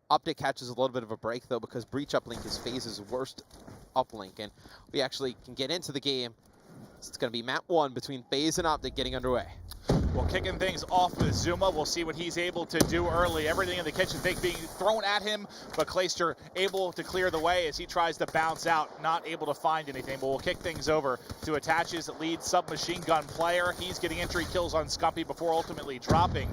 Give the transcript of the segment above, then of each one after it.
Optic catches a little bit of a break, though, because Breach uplink is Faze's worst uplink, and we actually can get into the game. It's going to be map 1 between Faze and Optic getting underway. Well, kicking things off with Zuma. We'll see what he's able to do early. Everything in the kitchen sink being thrown at him, but Clayster able to clear the way as he tries to bounce out, not able to find anything. But we'll kick things over to Attach's lead submachine gun player. He's getting entry kills on Scumpy before ultimately dropping.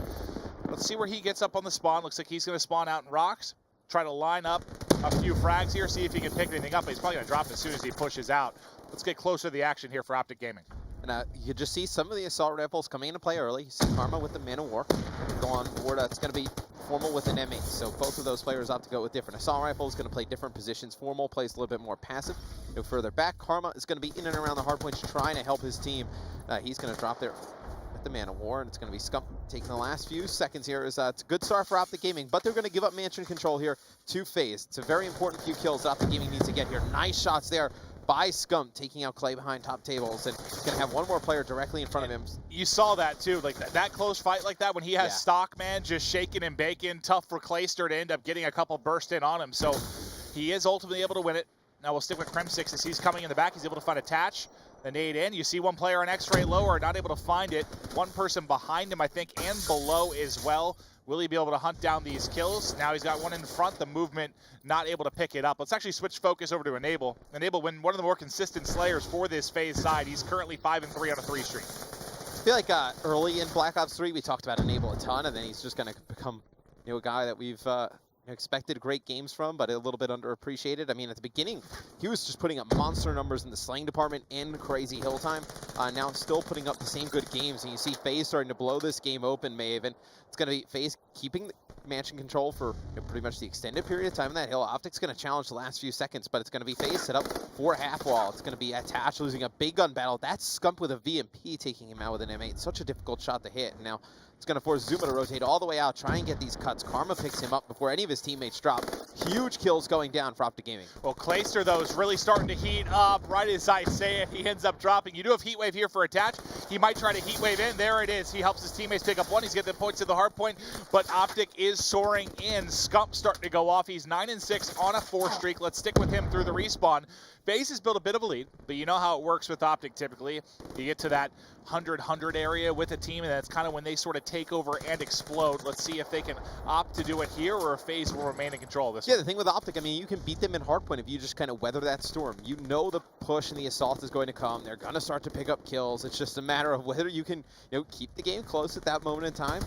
Let's see where he gets up on the spawn. Looks like he's going to spawn out in rocks. Try to line up a few frags here, see if he can pick anything up. He's probably going to drop as soon as he pushes out. Let's get closer to the action here for Optic Gaming. And you just see some of the assault rifles coming into play early. You see Karma with the Man of War. Go on board. It's going to be Formal with an M8. So both of those players opt to go with different assault rifles. Going to play different positions. Formal plays a little bit more passive. Go further back. Karma is going to be in and around the hard points trying to help his team. He's going to drop there with the Man of War, and it's going to be Scump taking the last few seconds here. It's a good start for Optic Gaming, but they're going to give up mansion control here to Faze. It's a very important few kills that Optic Gaming needs to get here. Nice shots there by Scump, taking out Clay behind top tables, and going to have one more player directly in front of him. You saw that too, like that close fight like that when he has stock, man, just shaking and baking. Tough for Clayster to end up getting a couple burst in on him, so he is ultimately able to win it. Now we'll stick with Krem 6 as he's coming in the back. He's able to find Attach. The nade in. You see one player on X-ray lower, not able to find it. One person behind him, I think, and below as well. Will he be able to hunt down these kills? Now he's got one in front. The movement not able to pick it up. Let's actually switch focus over to Enable. Enable, one of the more consistent slayers for this Faze side. He's currently 5-3 on a 3 streak. I feel like early in Black Ops 3, we talked about Enable a ton, and then he's just going to become a guy that we've expected great games from, but a little bit underappreciated. I mean, at the beginning, he was just putting up monster numbers in the slaying department and crazy hill time. Now still putting up the same good games, and you see Faze starting to blow this game open, Maeve, and it's going to be Faze keeping the mansion control for pretty much the extended period of time in that hill. Optic's going to challenge the last few seconds, but it's going to be Faze set up for half wall. It's going to be Attach losing a big gun battle. That's Scump with a VMP taking him out with an M8. Such a difficult shot to hit. And now it's going to force Zuma to rotate all the way out, try and get these cuts. Karma picks him up before any of his teammates drop. Huge kills going down for Optic Gaming. Well, Clayster, though, is really starting to heat up. Right as I say it, he ends up dropping. You do have Heatwave here for Attach. He might try to Heatwave in. There it is. He helps his teammates pick up one. He's getting the points to the hard point, but Optic is soaring in. Scump starting to go off. He's 9-6 on a 4 streak. Let's stick with him through the respawn. Faze has built a bit of a lead, but you know how it works with Optic typically. You get to that 100-100 area with a team, and that's kind of when they sort of take over and explode. Let's see if they can opt to do it here, or if Faze will remain in control of this one. The thing with Optic, I mean, you can beat them in hardpoint if you just kind of weather that storm. You know the push and the assault is going to come. They're going to start to pick up kills. It's just a matter of whether you can keep the game close at that moment in time.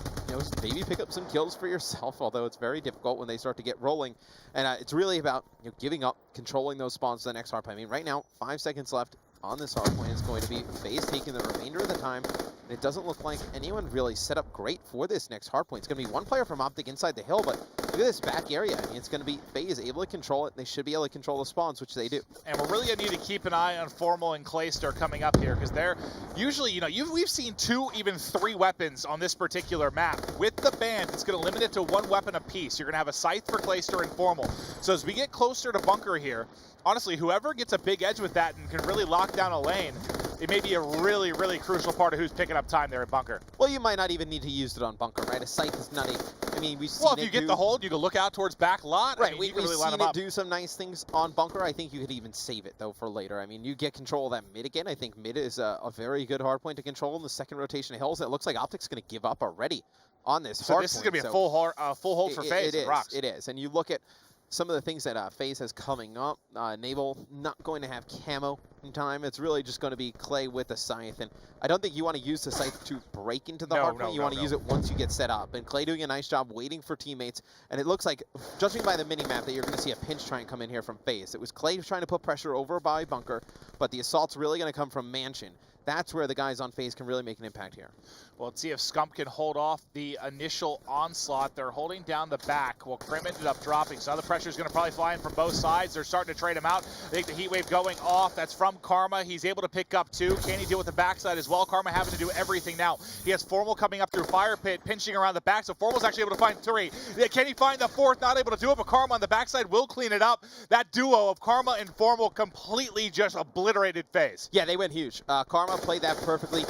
Maybe pick up some kills for yourself, although it's very difficult when they start to get rolling. And it's really about giving up, controlling those spawns to the next hardpoint. I mean, right now, 5 seconds left on this hardpoint. It's going to be Faze taking the remainder of the time. And it doesn't look like anyone really set up great for this next hardpoint. It's going to be one player from Optic inside the hill, but look at this back area. I mean, it's going to be Faze able to control it. They should be able to control the spawns, which they do. And we're really going to need to keep an eye on Formal and Clayster coming up here, because they're usually, we've seen 2, even 3 weapons on this particular map. With the band, it's going to limit it to 1 weapon apiece. You're going to have a Scythe for Clayster and Formal. So as we get closer to Bunker here, honestly, whoever gets a big edge with that and can really lock down a lane, it may be a really, really crucial part of who's picking up time there at Bunker. Well, you might not even need to use it on Bunker, right? A Scythe is not I mean, we've seen Well, if you get the hold, you can look out towards back lot. Right, I mean, we've really seen it do some nice things on Bunker. I think you could even save it, though, for later. I mean, you get control of that mid again. I think mid is a very good hard point to control in the second rotation of hills. It looks like Optic's going to give up already on this hard point. So this is going to be a full hold for Faze. It is. And you look at some of the things that Faze has coming up. Naval not going to have camo in time. It's really just going to be Clay with a Scythe. And I don't think you want to use the Scythe to break into the hardpoint. You want to use it once you get set up. And Clay doing a nice job waiting for teammates. And it looks like, judging by the mini-map, that you're going to see a pinch try and come in here from Faze. It was Clay trying to put pressure over by Bunker, but the assault's really going to come from Mansion. That's where the guys on Faze can really make an impact here. Well, let's see if Scump can hold off the initial onslaught. They're holding down the back. Well, Krim ended up dropping, so now the pressure is going to probably fly in from both sides. They're starting to trade him out. I think the heat wave going off. That's from Karma. He's able to pick up 2. Can he deal with the backside as well? Karma having to do everything now. He has Formal coming up through Fire Pit, pinching around the back, so Formal's actually able to find 3. Can he find the 4th? Not able to do it, but Karma on the backside will clean it up. That duo of Karma and Formal completely just obliterated Faze. Yeah, they went huge. Karma Karma played that perfectly.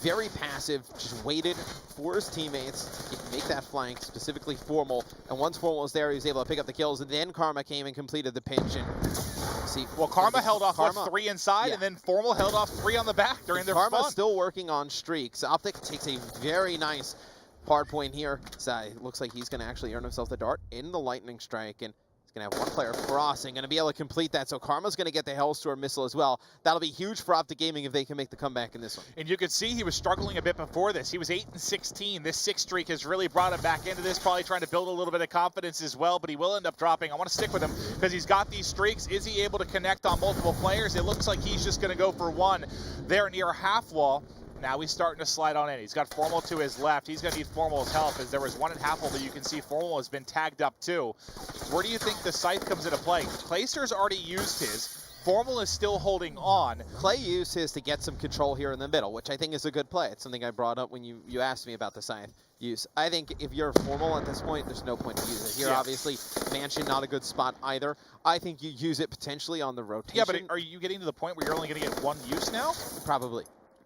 Very passive, just waited for his teammates to make that flank, specifically Formal. And once Formal was there, he was able to pick up the kills. And then Karma came and completed the pinch. And see, well, Karma held off, what, 3 inside, and then Formal held off 3 on the back during their fun. Karma's still working on streaks. Optic takes a very nice hard point here. So it looks like he's going to actually earn himself the dart in the lightning strike. And he's going to have one player crossing, going to be able to complete that. So Karma's going to get the Hellstorm missile as well. That'll be huge for Optic Gaming if they can make the comeback in this one. And you could see he was struggling a bit before this. He was 8-16. This 6 streak has really brought him back into this, probably trying to build a little bit of confidence as well, but he will end up dropping. I want to stick with him because he's got these streaks. Is he able to connect on multiple players? It looks like he's just going to go for one there near half wall. Now he's starting to slide on in. He's got Formal to his left. He's going to need Formal's help, as there was one at half wall that you can see Formal has been tagged up too. Where do you think the Scythe comes into play? Clayster's already used his. Formal is still holding on. Clay used his to get some control here in the middle, which I think is a good play. It's something I brought up when you asked me about the Scythe use. I think if you're Formal at this point, there's no point to use it. Here, obviously, Mansion, not a good spot either. I think you use it potentially on the rotation. Yeah, but are you getting to the point where you're only going to get one use now? Probably.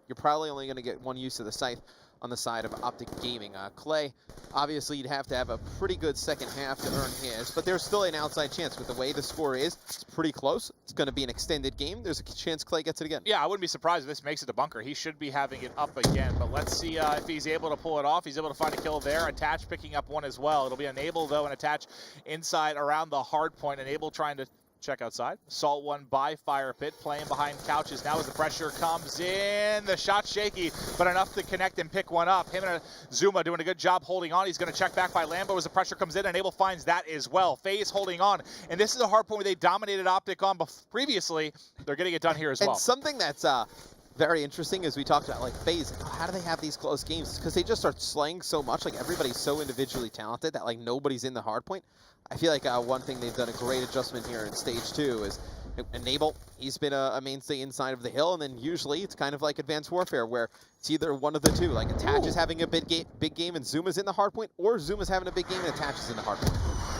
You're probably only going to get one use of the Scythe on the side of Optic Gaming. Clay, obviously, you'd have to have a pretty good second half to earn his, but there's still an outside chance. With the way the score is, it's pretty close. It's going to be an extended game. There's a chance Clay gets it again. Yeah, I wouldn't be surprised if this makes it a bunker. He should be having it up again, but let's see if he's able to pull it off. He's able to find a kill there. Attach picking up one as well. It'll be Enable, though, and Attach inside around the hard point. Enable trying to check outside. Assault one by Fire Pit, playing behind couches. Now as the pressure comes in, the shot's shaky, but enough to connect and pick one up. Him and Zuma doing a good job holding on. He's going to check back by Lambo as the pressure comes in. Enable finds that as well. Faze holding on. And this is a hard point where they dominated Optic on previously. They're getting it done here as well. And something that's very interesting as we talked about, like Faze, how do they have these close games? Because they just start slaying so much. Like everybody's so individually talented that like nobody's in the hard point. I feel like one thing they've done a great adjustment here in stage 2 is Enable. He's been a mainstay inside of the hill, and then usually it's kind of like Advanced Warfare where it's either one of the two. Like Attach is having a big game and Zuma's in the hard point, or Zuma's having a big game and Attach is in the hard point.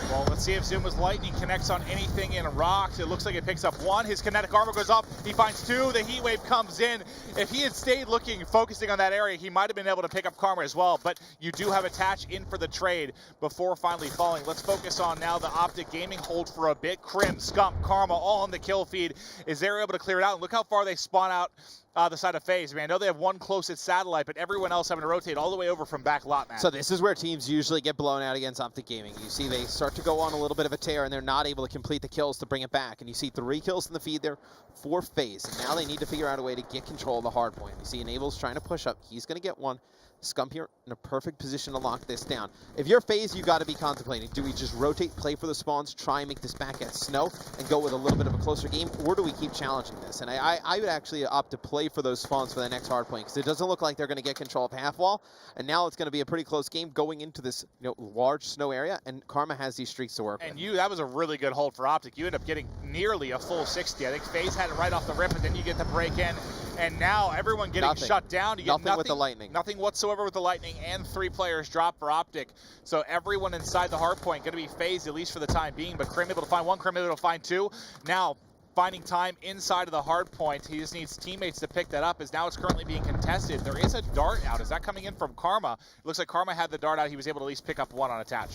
Well, let's see if Zuma's Lightning connects on anything in rocks. It looks like it picks up one. His kinetic armor goes up. He finds 2. The heat wave comes in. If he had stayed focusing on that area, he might have been able to pick up Karma as well. But you do have Attach in for the trade before finally falling. Let's focus on now the Optic Gaming hold for a bit. Crim, Scump, Karma, all on the kill feed. Is they're able to clear it out. And look how far they spawn out the side of Faze. I mean, I know they have one closest satellite, but everyone else having to rotate all the way over from back lot, man. So this is where teams usually get blown out against Optic Gaming. You see they start to go on a little bit of a tear, and they're not able to complete the kills to bring it back. And you see 3 kills in the feed there for Faze. And now they need to figure out a way to get control of the hard point. You see Enable's trying to push up. He's going to get one. Scump here in a perfect position to lock this down. If you're Faze, you got to be contemplating. Do we just rotate, play for the spawns, try and make this back at Snow, and go with a little bit of a closer game, or do we keep challenging this? And I would actually opt to play for those spawns for the next hard point, because it doesn't look like they're going to get control of half wall, and now it's going to be a pretty close game going into this large Snow area, and Karma has these streaks to work with. And that was a really good hold for Optic. You end up getting nearly a full 60. I think Faze had it right off the rip, and then you get the break in, and now everyone getting shut down. You get nothing with the Lightning. Nothing whatsoever with the Lightning, and 3 players drop for Optic. So everyone inside the hard point going to be Faze, at least for the time being, but Crim able to find 1, Crim able to find 2. Now, finding time inside of the hard point. He just needs teammates to pick that up, as now it's currently being contested. There is a dart out. Is that coming in from Karma? It looks like Karma had the dart out. He was able to at least pick up 1 on Attach.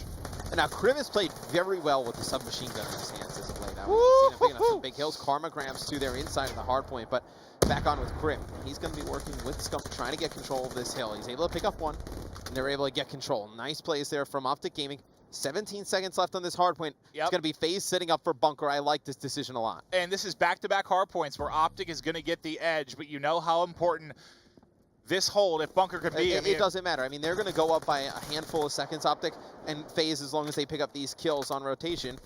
And now Crim has played very well with the submachine gun in his hands as of late. We've seen him picking up some big hills. Karma grabs 2 there inside of the hard point, but back on with Crim. He's going to be working with Scump, trying to get control of this hill. He's able to pick up 1, and they're able to get control. Nice plays there from Optic Gaming. 17 seconds left on this hard point. It's going to be Faze sitting up for bunker. I like this decision a lot. And this is back-to-back hard points where Optic is going to get the edge, but you know how important this hold, if bunker could be. It doesn't matter. I mean, they're going to go up by a handful of seconds, Optic, and Faze, as long as they pick up these kills on rotation,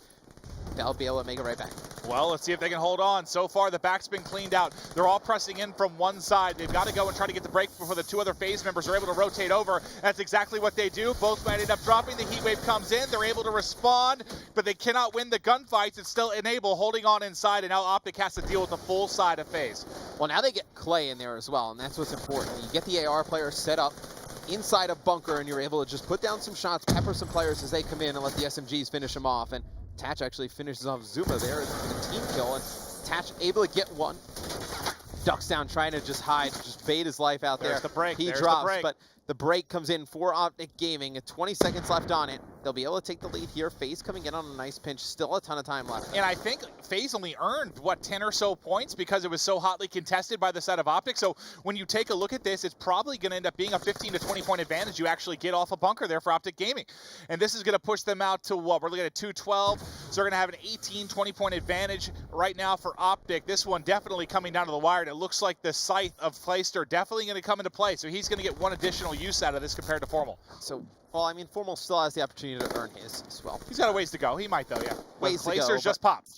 they'll be able to make it right back. Well, let's see if they can hold on. So far, the back's been cleaned out. They're all pressing in from one side. They've got to go and try to get the break before the 2 other Faze members are able to rotate over. That's exactly what they do. Both might end up dropping. The heat wave comes in. They're able to respond, but they cannot win the gunfights. It's still Enable holding on inside, and now Optic has to deal with the full side of Faze. Well, now they get Clay in there as well, and that's what's important. You get the AR player set up inside a bunker, and you're able to just put down some shots, pepper some players as they come in, and let the SMGs finish them off. And Attach actually finishes off Zuma there. It's a team kill, and Attach able to get 1. ducks down, trying to just hide, just bait his life out there. There's the break. He There's drops, the break. but the break comes in for Optic Gaming. 20 seconds left on it. They'll be able to take the lead here. Faze coming in on a nice pinch. Still a ton of time left. And I think Faze only earned, what, 10 or so points because it was so hotly contested by the side of Optic. So when you take a look at this, it's probably going to end up being a 15 to 20 point advantage you actually get off a bunker there for Optic Gaming. And this is going to push them out to what? We're looking at 212. So they're going to have an 18, 20 point advantage right now for Optic. This one definitely coming down to the wire. And it looks like the scythe of Clayster definitely going to come into play. So he's going to get one additional use out of this compared to Formal. So, well, I mean, Formal still has the opportunity to earn his as well. He's got a ways to go. He might, though, yeah. Ways to go, Clayster's just popped.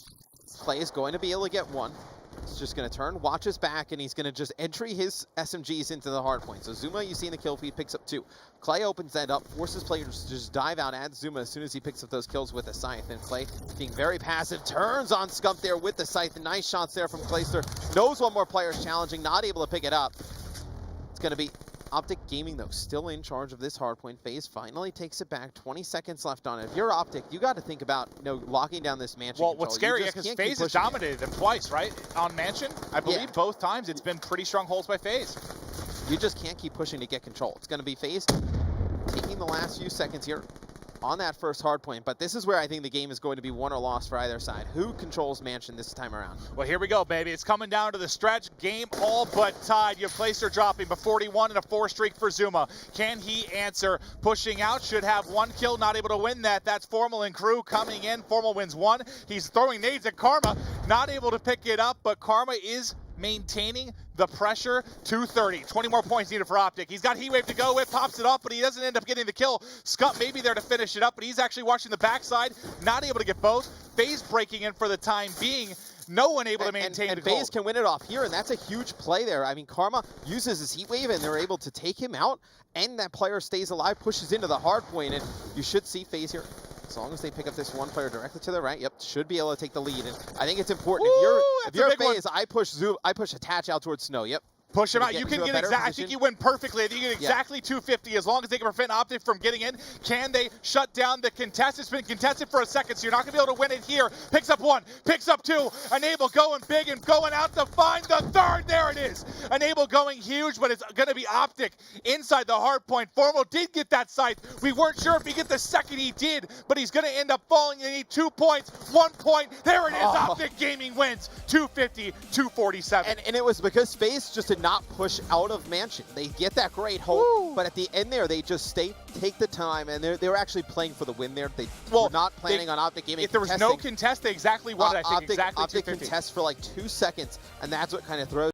Clay is going to be able to get one. He's just going to turn, watch his back, and he's going to just entry his SMGs into the hard point. So Zuma, you see in the kill feed, picks up 2. Clay opens that up, forces players to just dive out at Zuma as soon as he picks up those kills with the scythe. And Clay, being very passive, turns on Scump there with the scythe. Nice shots there from Clayster. Knows one more player is challenging, not able to pick it up. It's going to be Optic Gaming, though, still in charge of this hardpoint. Faze finally takes it back. 20 seconds left on it. If you're Optic, you got to think about, locking down this mansion. Well, what's scary, because Faze has dominated them twice, right? On mansion, I believe both times it's been pretty strong holds by Faze. You just can't keep pushing to get control. It's going to be Faze taking the last few seconds here on that first hardpoint, but this is where I think the game is going to be won or lost for either side. Who controls mansion this time around? Well, here we go, baby. It's coming down to the stretch. Game all but tied. You have Clayster dropping, but 41 and a 4 streak for Zuma. Can he answer? Pushing out, should have 1 kill, not able to win that. That's Formal and crew coming in. Formal wins 1. He's throwing nades at Karma, not able to pick it up, but Karma is maintaining the pressure. 230, 20 more points needed for Optic. He's got Heatwave to go with, pops it off, but he doesn't end up getting the kill. Scott may be there to finish it up, but he's actually watching the backside, not able to get both. Faze breaking in for the time being. No one able to maintain the goal. Faze can win it off here, and that's a huge play there. I mean, Karma uses his Heatwave, and they're able to take him out, and that player stays alive, pushes into the hard point, and you should see Faze here. As long as they pick up this one player directly to the right, should be able to take the lead. And I think it's important. Woo, if you're Faze, I push Attach out towards Snow. Push him out. You can get exactly. I think you win perfectly. I think you get exactly 250 as long as they can prevent Optic from getting in. Can they shut down the contest? It's been contested for a second, so you're not going to be able to win it here. Picks up 1, picks up 2. Enable going big and going out to find the 3rd. There it is. Enable going huge, but it's going to be Optic inside the hard point. Formal did get that scythe. We weren't sure if he get the second. He did, but he's going to end up falling. They need 2 points, 1 point. There it is. Optic Gaming wins 250, 247. And it was because Faze just did not push out of mansion. They get that great hold, but at the end there, they just take the time, and they were actually playing for the win there. They were not planning on Optic Gaming. If there was no contest, they exactly won it, I think. Optic contest for like 2 seconds, and that's what kind of throws